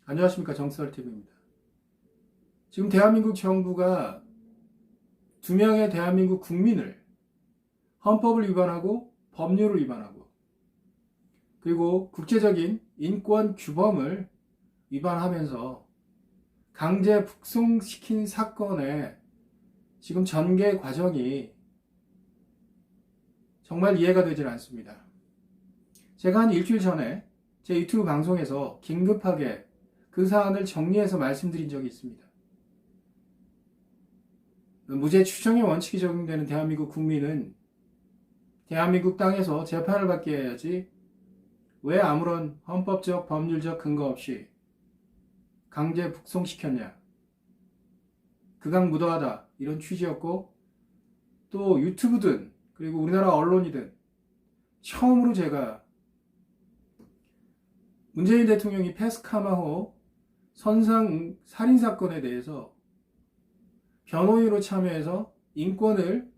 안녕하십니까, 정수설TV입니다. 지금 대한민국 정부가 2명의 대한민국 국민을 헌법을 위반하고 법률을 위반하고 그리고 국제적인 인권 규범을 위반하면서 강제 북송시킨 사건의 지금 전개 과정이 정말 이해가 되질 않습니다. 제가 한 일주일 전에 제 유튜브 방송에서 긴급하게 그 사안을 정리해서 말씀드린 적이 있습니다. 무죄 추정의 원칙이 적용되는 대한민국 국민은 대한민국 땅에서 재판을 받게 해야지 왜 아무런 헌법적 법률적 근거 없이 강제 북송시켰냐, 극악무도하다, 이런 취지였고, 또 유튜브든 그리고 우리나라 언론이든 처음으로 제가 문재인 대통령이 패스카마호 선상 살인사건에 대해서 변호인으로 참여해서 인권을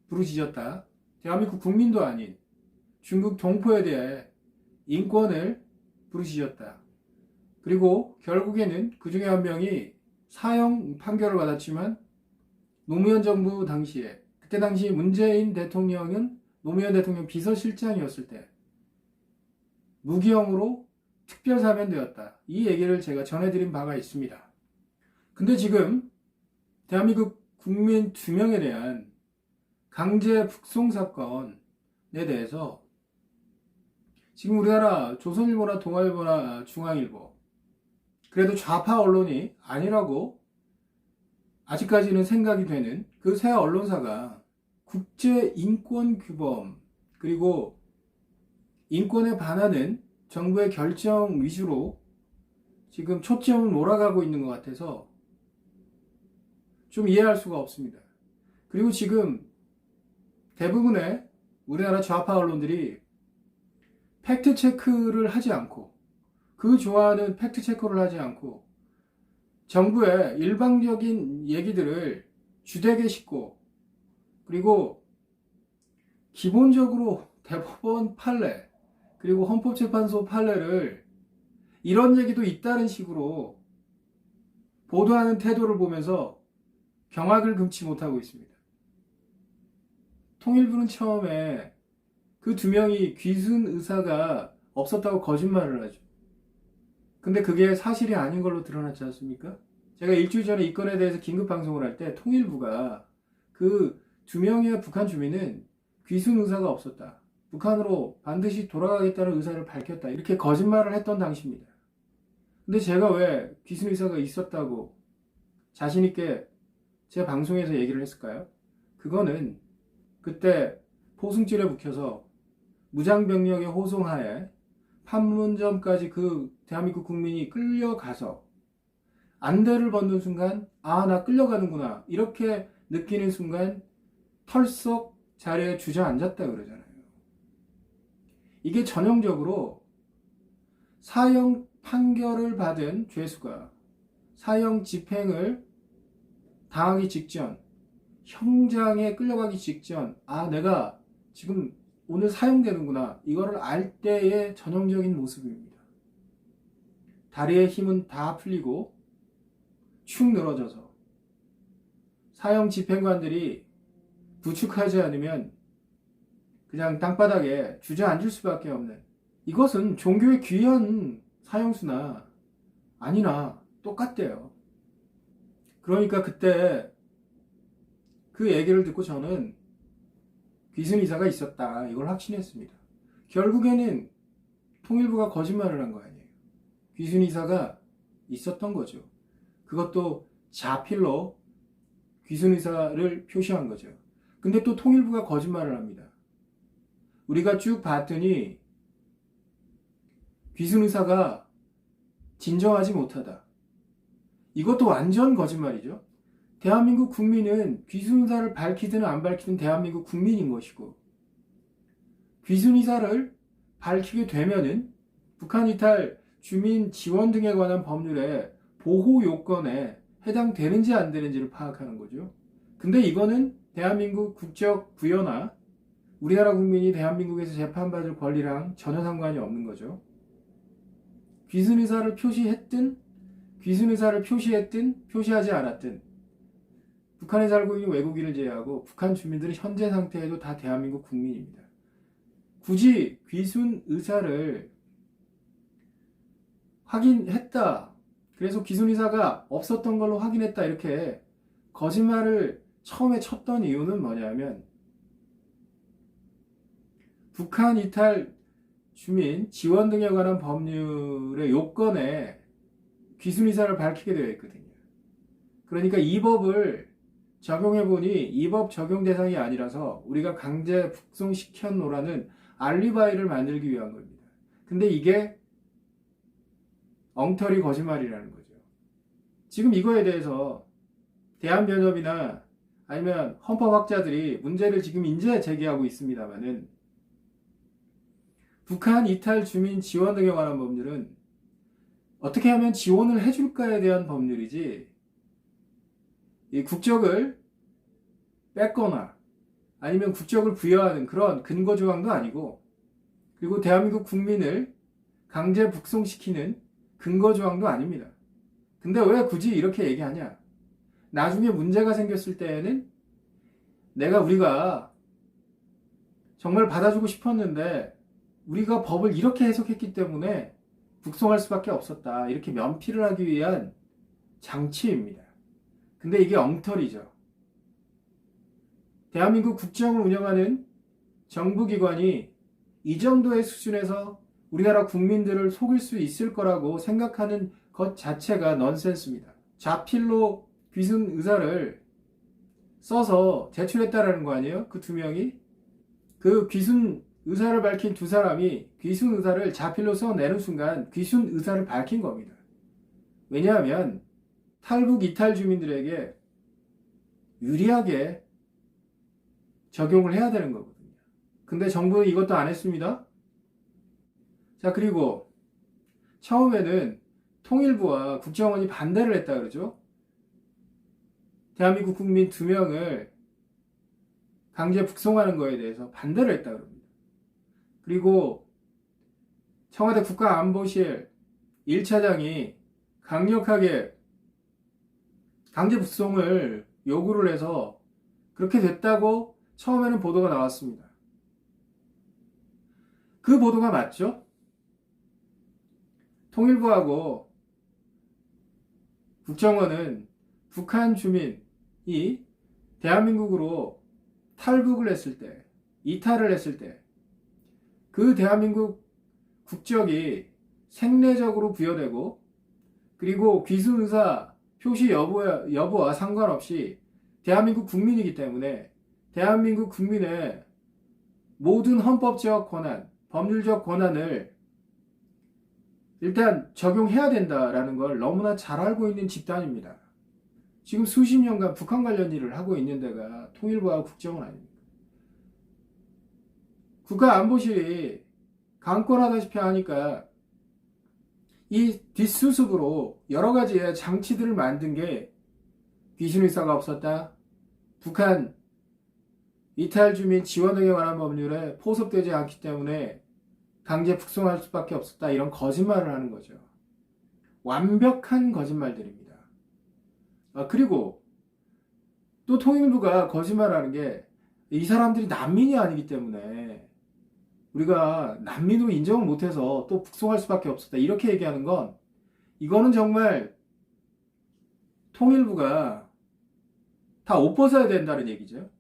부르짖었다. 대한민국 국민도 아닌 중국 동포에 대해 인권을 부르짖었다. 그리고 결국에는 그 중에 한 명이 사형 판결을 받았지만 노무현 정부 당시에, 그때 당시 문재인 대통령은 노무현 대통령 비서실장이었을 때 무기형으로 특별사면되었다. 이 얘기를 제가 전해드린 바가 있습니다. 근데 지금 대한민국 국민 2명에 대한 강제 북송 사건에 대해서 지금 우리나라 조선일보나 동아일보나 중앙일보, 그래도 좌파 언론이 아니라고 아직까지는 생각이 되는 그 세 언론사가 국제인권규범 그리고 인권에 반하는 정부의 결정 위주로 지금 초점을 몰아가고 있는 것 같아서 좀 이해할 수가 없습니다. 그리고 지금 대부분의 우리나라 좌파 언론들이 팩트체크를 하지 않고, 그 좋아하는 팩트체크를 하지 않고 정부의 일방적인 얘기들을 주되게 싣고, 그리고 기본적으로 대법원 판례 그리고 헌법재판소 판례를 이런 얘기도 있다는 식으로 보도하는 태도를 보면서 경악을 금치 못하고 있습니다. 통일부는 처음에 그 2명이 귀순 의사가 없었다고 거짓말을 하죠. 근데 그게 사실이 아닌 걸로 드러났지 않습니까? 제가 일주일 전에 이 건에 대해서 긴급 방송을 할 때 통일부가 그 2명의 북한 주민은 귀순 의사가 없었다, 북한으로 반드시 돌아가겠다는 의사를 밝혔다, 이렇게 거짓말을 했던 당시입니다. 근데 제가 왜 귀순 의사가 있었다고 자신있게 제 방송에서 얘기를 했을까요? 그거는 그때 포승줄에 묶여서 무장병력의 호송하에 판문점까지 그 대한민국 국민이 끌려가서 안대를 벗는 순간, 아, 나 끌려가는구나, 이렇게 느끼는 순간 털썩 자리에 주저앉았다 그러잖아요. 이게 전형적으로 사형 판결을 받은 죄수가 사형 집행을 당하기 직전, 형장에 끌려가기 직전, 아, 내가 지금 오늘 사형되는구나, 이거를 알 때의 전형적인 모습입니다. 다리의 힘은 다 풀리고 축 늘어져서 사형 집행관들이 부축하지 않으면 그냥 땅바닥에 주저앉을 수밖에 없는, 이것은 종교의 귀한 사형수나 아니나 똑같대요. 그러니까 그때 그 얘기를 듣고 저는 귀순 의사가 있었다, 이걸 확신했습니다. 결국에는 통일부가 거짓말을 한 거 아니에요. 귀순 의사가 있었던 거죠. 그것도 자필로 귀순 의사를 표시한 거죠. 근데 또 통일부가 거짓말을 합니다. 우리가 쭉 봤더니 귀순 의사가 진정하지 못하다. 이것도 완전 거짓말이죠. 대한민국 국민은 귀순 의사를 밝히든 안 밝히든 대한민국 국민인 것이고, 귀순 의사를 밝히게 되면은 북한 이탈 주민 지원 등에 관한 법률의 보호 요건에 해당되는지 안 되는지를 파악하는 거죠. 근데 이거는 대한민국 국적 부여나 우리나라 국민이 대한민국에서 재판받을 권리랑 전혀 상관이 없는 거죠. 귀순 의사를 표시했든 표시하지 않았든 북한에 살고 있는 외국인을 제외하고 북한 주민들은 현재 상태에도 다 대한민국 국민입니다. 굳이 귀순 의사를 확인했다, 그래서 귀순 의사가 없었던 걸로 확인했다, 이렇게 거짓말을 처음에 쳤던 이유는 뭐냐면 북한 이탈 주민 지원 등에 관한 법률의 요건에 귀순 의사를 밝히게 되어 있거든요. 그러니까 이 법을 적용해보니 이 법 적용 대상이 아니라서 우리가 강제 북송시켰노라는 알리바이를 만들기 위한 겁니다. 근데 이게 엉터리 거짓말이라는 거죠. 지금 이거에 대해서 대한변협이나 아니면 헌법학자들이 문제를 지금 이제 제기하고 있습니다만은 북한 이탈 주민 지원 등에 관한 법률은 어떻게 하면 지원을 해줄까에 대한 법률이지, 이 국적을 뺏거나 아니면 국적을 부여하는 그런 근거 조항도 아니고, 그리고 대한민국 국민을 강제 북송시키는 근거 조항도 아닙니다. 근데 왜 굳이 이렇게 얘기하냐? 나중에 문제가 생겼을 때에는 우리가 정말 받아주고 싶었는데 우리가 법을 이렇게 해석했기 때문에 북송할 수밖에 없었다, 이렇게 면피를 하기 위한 장치입니다. 근데 이게 엉터리죠. 대한민국 국정을 운영하는 정부기관이 이 정도의 수준에서 우리나라 국민들을 속일 수 있을 거라고 생각하는 것 자체가 넌센스입니다. 자필로 귀순 의사를 써서 제출했다라는 거 아니에요? 그 두 명이? 그 귀순 의사를 밝힌 두 사람이 귀순 의사를 자필로 써내는 순간 귀순 의사를 밝힌 겁니다. 왜냐하면 탈북 이탈 주민들에게 유리하게 적용을 해야 되는 거거든요. 근데 정부는 이것도 안 했습니다. 자, 그리고 처음에는 통일부와 국정원이 반대를 했다 그러죠. 대한민국 국민 2명을 강제 북송하는 거에 대해서 반대를 했다 그럽니다. 그리고 청와대 국가안보실 1차장이 강력하게 강제 북송을 요구를 해서 그렇게 됐다고 처음에는 보도가 나왔습니다. 그 보도가 맞죠? 통일부하고 국정원은 북한 주민이 대한민국으로 탈북을 했을 때, 이탈을 했을 때 그 대한민국 국적이 생례적으로 부여되고, 그리고 귀순 의사 표시 여부와 상관없이 대한민국 국민이기 때문에 대한민국 국민의 모든 헌법적 권한, 법률적 권한을 일단 적용해야 된다라는 걸 너무나 잘 알고 있는 집단입니다. 지금 수십 년간 북한 관련 일을 하고 있는 데가 통일부와 국정원 아닙니까? 국가안보실이 강권하다시피 하니까 이 뒷수습으로 여러 가지의 장치들을 만든 게 귀순 의사가 없었다, 북한 이탈 주민 지원 등에 관한 법률에 포섭되지 않기 때문에 강제 북송할 수밖에 없었다, 이런 거짓말을 하는 거죠. 완벽한 거짓말들입니다. 그리고 또 통일부가 거짓말하는 게 이 사람들이 난민이 아니기 때문에 우리가 난민으로 인정을 못해서 또 북송할 수밖에 없었다, 이렇게 얘기하는 건, 이거는 정말 통일부가 다 옷 벗어야 된다는 얘기죠.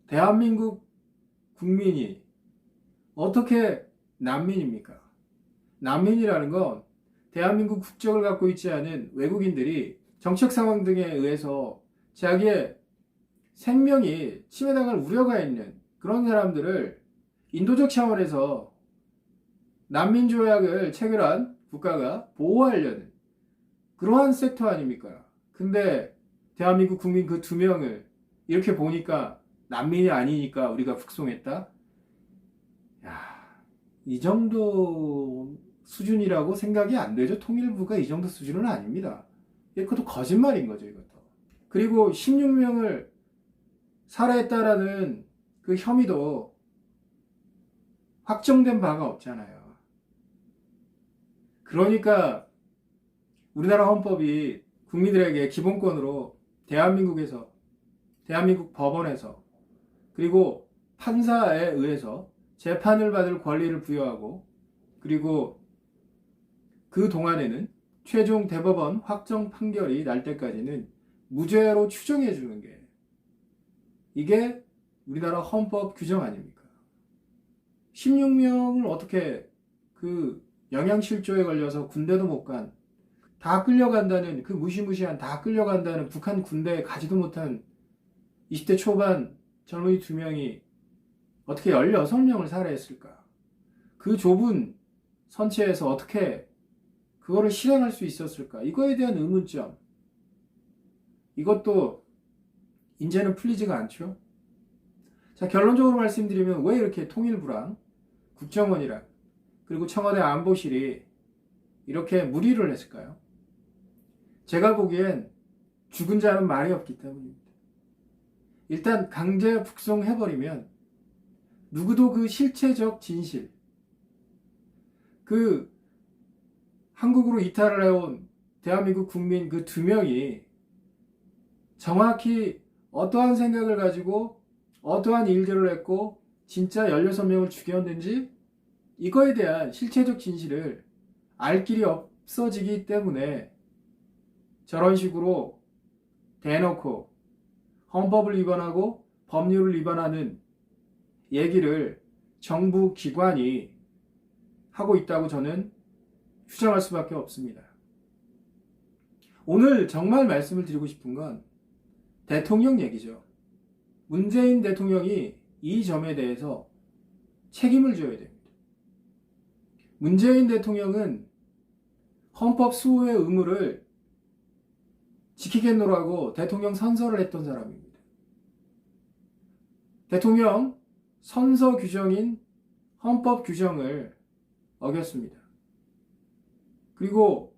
대한민국 국민이 어떻게 난민입니까? 난민이라는 건 대한민국 국적을 갖고 있지 않은 외국인들이 정책 상황 등에 의해서 자기의 생명이 침해당할 우려가 있는 그런 사람들을 인도적 차원에서 난민조약을 체결한 국가가 보호하려는 그러한 섹터 아닙니까? 근데 대한민국 국민 그 2명을 이렇게 보니까 난민이 아니니까 우리가 북송했다? 야, 이 정도 수준이라고 생각이 안 되죠. 통일부가 이 정도 수준은 아닙니다. 그것도 거짓말인 거죠, 이것도. 그리고 16명을 살해했다라는 그 혐의도 확정된 바가 없잖아요. 그러니까 우리나라 헌법이 국민들에게 기본권으로 대한민국에서, 대한민국 법원에서, 그리고 판사에 의해서 재판을 받을 권리를 부여하고, 그리고 그 동안에는 최종 대법원 확정 판결이 날 때까지는 무죄로 추정해 주는 게, 이게 우리나라 헌법 규정 아닙니까? 16명을 어떻게 그 영양실조에 걸려서 군대도 못 간, 다 끌려간다는, 그 무시무시한 다 끌려간다는 북한 군대에 가지도 못한 20대 초반 젊은이 2명이 어떻게 16명을 살해했을까? 그 좁은 선체에서 어떻게 그거를 실행할 수 있었을까? 이거에 대한 의문점, 이것도 이제는 풀리지가 않죠. 자, 결론적으로 말씀드리면 왜 이렇게 통일부랑 국정원이랑 그리고 청와대 안보실이 이렇게 무리를 했을까요? 제가 보기엔 죽은 자는 말이 없기 때문입니다. 일단 강제 북송해버리면 누구도 그 실체적 진실, 그 한국으로 이탈을 해온 대한민국 국민 그 2명이 정확히 어떠한 생각을 가지고 어떠한 일들을 했고 진짜 16명을 죽였는지, 이거에 대한 실체적 진실을 알 길이 없어지기 때문에 저런 식으로 대놓고 헌법을 위반하고 법률을 위반하는 얘기를 정부 기관이 하고 있다고 저는 주장할 수밖에 없습니다. 오늘 정말 말씀을 드리고 싶은 건 대통령 얘기죠. 문재인 대통령이 이 점에 대해서 책임을 져야 됩니다. 문재인 대통령은 헌법 수호의 의무를 지키겠노라고 대통령 선서를 했던 사람입니다. 대통령 선서 규정인 헌법 규정을 어겼습니다. 그리고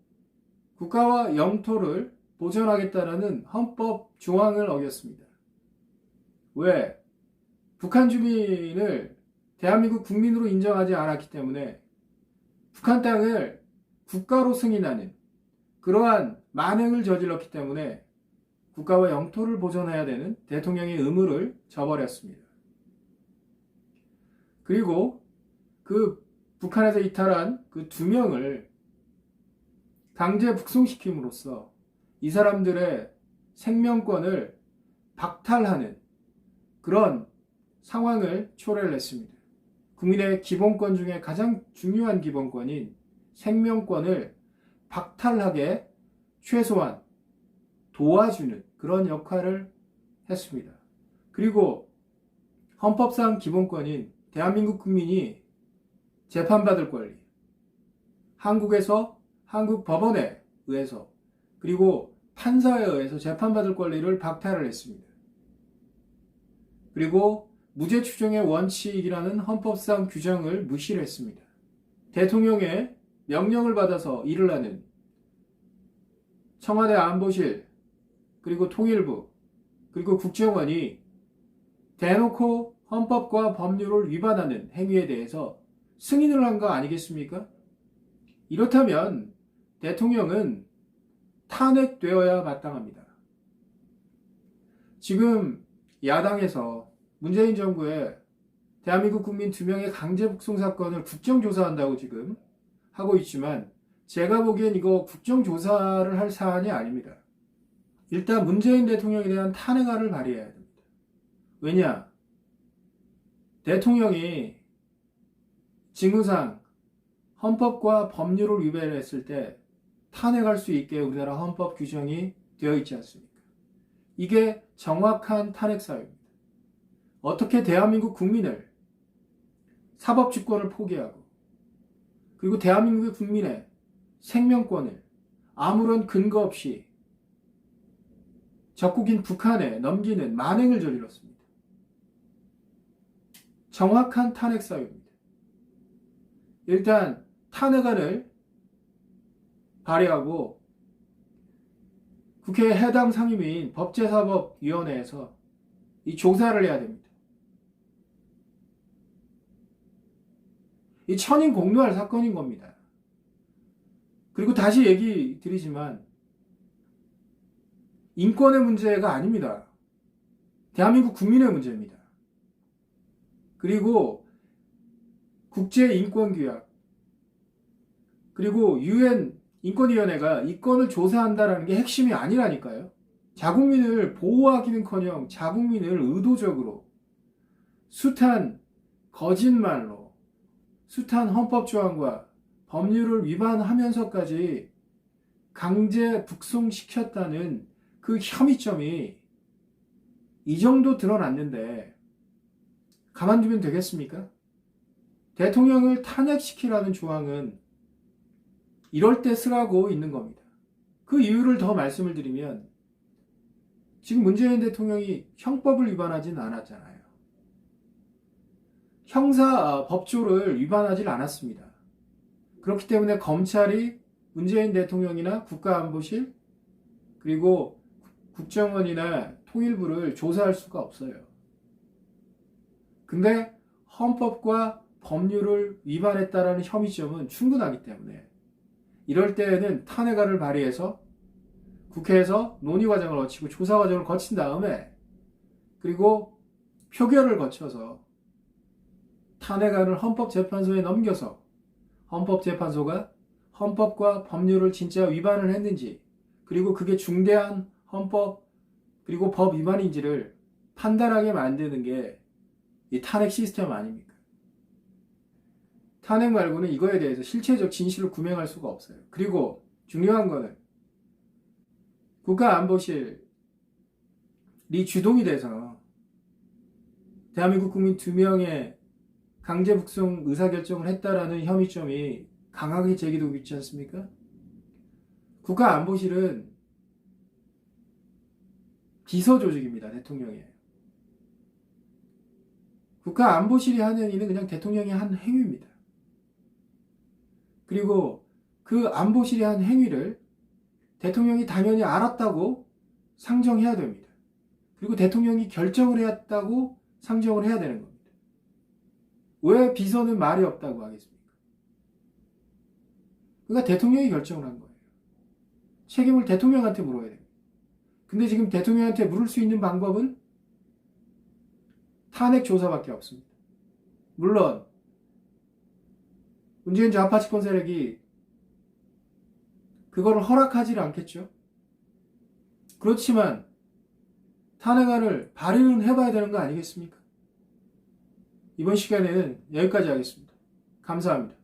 국가와 영토를 보존하겠다라는 헌법 조항을 어겼습니다. 왜? 북한 주민을 대한민국 국민으로 인정하지 않았기 때문에 북한 땅을 국가로 승인하는 그러한 만행을 저질렀기 때문에 국가와 영토를 보존해야 되는 대통령의 의무를 저버렸습니다. 그리고 그 북한에서 이탈한 그 2명을 강제 북송시킴으로써 이 사람들의 생명권을 박탈하는 그런 상황을 초래를 했습니다. 국민의 기본권 중에 가장 중요한 기본권인 생명권을 박탈하게 최소한 도와주는 그런 역할을 했습니다. 그리고 헌법상 기본권인 대한민국 국민이 재판받을 권리, 한국에서 한국 법원에 의해서 그리고 판사에 의해서 재판받을 권리를 박탈을 했습니다. 그리고 무죄 추정의 원칙이라는 헌법상 규정을 무시를 했습니다. 대통령의 명령을 받아서 일을 하는 청와대 안보실, 그리고 통일부, 그리고 국정원이 대놓고 헌법과 법률을 위반하는 행위에 대해서 승인을 한 거 아니겠습니까? 이렇다면 대통령은 탄핵되어야 마땅합니다. 지금 야당에서 문재인 정부의 대한민국 국민 2명의 강제 북송 사건을 국정조사한다고 지금 하고 있지만 제가 보기엔 이거 국정조사를 할 사안이 아닙니다. 일단 문재인 대통령에 대한 탄핵안을 발의해야 됩니다. 왜냐? 대통령이 직무상 헌법과 법률을 위반했을 때 탄핵할 수 있게 우리나라 헌법 규정이 되어 있지 않습니까? 이게 정확한 탄핵 사유입니다. 어떻게 대한민국 국민을 사법주권을 포기하고 그리고 대한민국의 국민의 생명권을 아무런 근거 없이 적국인 북한에 넘기는 만행을 저질렀습니다. 정확한 탄핵 사유입니다. 일단 탄핵안을 발의하고 국회 해당 상임위인 법제사법위원회에서 이 조사를 해야 됩니다. 이 천인공노할 사건인 겁니다. 그리고 다시 얘기 드리지만 인권의 문제가 아닙니다. 대한민국 국민의 문제입니다. 그리고 국제인권규약 그리고 UN 인권위원회가 이 건을 조사한다는 게 핵심이 아니라니까요. 자국민을 보호하기는커녕 자국민을 의도적으로 숱한 거짓말로 숱한 헌법조항과 법률을 위반하면서까지 강제 북송시켰다는 그 혐의점이 이 정도 드러났는데 가만두면 되겠습니까? 대통령을 탄핵시키라는 조항은 이럴 때 쓰라고 있는 겁니다. 그 이유를 더 말씀을 드리면 지금 문재인 대통령이 형법을 위반하진 않았잖아요. 형사 법조를 위반하지 않았습니다. 그렇기 때문에 검찰이 문재인 대통령이나 국가안보실 그리고 국정원이나 통일부를 조사할 수가 없어요. 근데 헌법과 법률을 위반했다라는 혐의점은 충분하기 때문에 이럴 때에는 탄핵안을 발의해서 국회에서 논의 과정을 거치고 조사 과정을 거친 다음에 그리고 표결을 거쳐서 탄핵안을 헌법재판소에 넘겨서 헌법재판소가 헌법과 법률을 진짜 위반을 했는지 그리고 그게 중대한 헌법 그리고 법 위반인지를 판단하게 만드는 게 이 탄핵 시스템 아닙니까? 탄핵 말고는 이거에 대해서 실체적 진실을 규명할 수가 없어요. 그리고 중요한 거는 국가안보실이 주동이 돼서 대한민국 국민 2명의 강제 북송 의사결정을 했다라는 혐의점이 강하게 제기되고 있지 않습니까? 국가안보실은 비서조직입니다. 대통령의. 국가안보실이 한 행위는 그냥 대통령이 한 행위입니다. 그리고 그 안보실이 한 행위를 대통령이 당연히 알았다고 상정해야 됩니다. 그리고 대통령이 결정을 했다고 상정을 해야 되는 겁니다. 왜 비서는 말이 없다고 하겠습니까? 그러니까 대통령이 결정을 한 거예요. 책임을 대통령한테 물어야 됩니다. 근데 지금 대통령한테 물을 수 있는 방법은 탄핵 조사밖에 없습니다. 물론 문재인 좌파 집권 세력이 그거를 허락하지는 않겠죠. 그렇지만 탄핵안을 발의는 해봐야 되는 거 아니겠습니까? 이번 시간에는 여기까지 하겠습니다. 감사합니다.